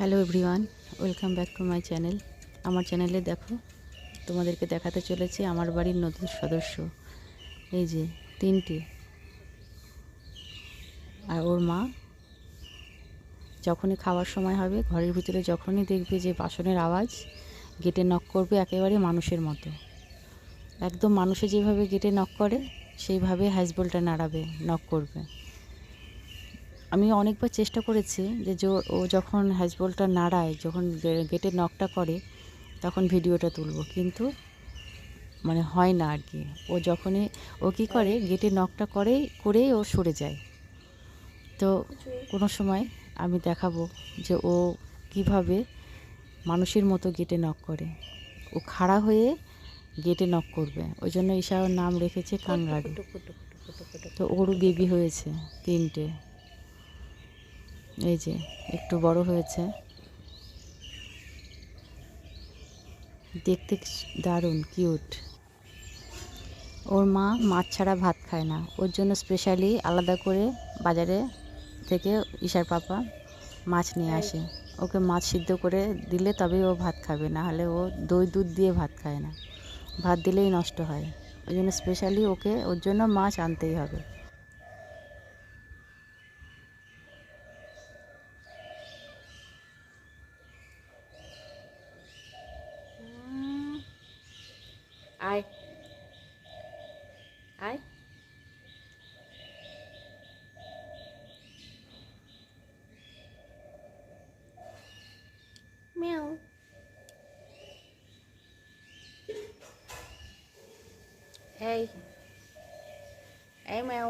Hello everyone, welcome back to my channel. আমার চ্যানেলে দেখো, তোমাদেরকে দেখাতে চলেছি আমার বাড়ির নতুন সদস্য। এই যে তিনটে, আর ওর মা। যখনই খাওয়ার সময় হবে, ঘরের ভিতরে যখনই দেখবে যে বাসনের আওয়াজ, গেটে নক করবে একেবারে মানুষের মতো। একদম মানুষে যেভাবে গেটে নক করে সেইভাবে হ্যাজবলটা নাড়াবে, নক করবে। আমি অনেকবার চেষ্টা করেছি যে ও যখন হ্যাজবলটা নাড়ায়, যখন গেটে নকটা করে, তখন ভিডিওটা তুলব, কিন্তু মানে হয় না আর কি। ও যখনই ও কী করে, গেটে নকটা করেই ও সরে যায়। তো কোনো সময় আমি দেখাবো যে ও কিভাবে মানুষের মতো গেটে নক করে। ও খাড়া হয়ে গেটে নক করবে, ওই জন্য ঈশা ওর নাম রেখেছে কাংড়ারি। তো ওরও বেবি হয়েছে তিনটে। এই যে একটু বড় হয়েছে, দেখতে দারুণ কিউট। ওর মা মাছ ছাড়া ভাত খায় না, ওর জন্য স্পেশালি আলাদা করে বাজারে থেকে ঈশার পাপা মাছ নিয়ে আসে। ওকে মাছ সিদ্ধ করে দিলে তবেই ও ভাত খাবে, না হলে ও দই দুধ দিয়ে ভাত খায় না, ভাত দিলেই নষ্ট হয়। ওই জন্য স্পেশালি ওর জন্য মাছ আনতেই হবে। আয় আয়, মিয়াও। এই এই মিয়াও।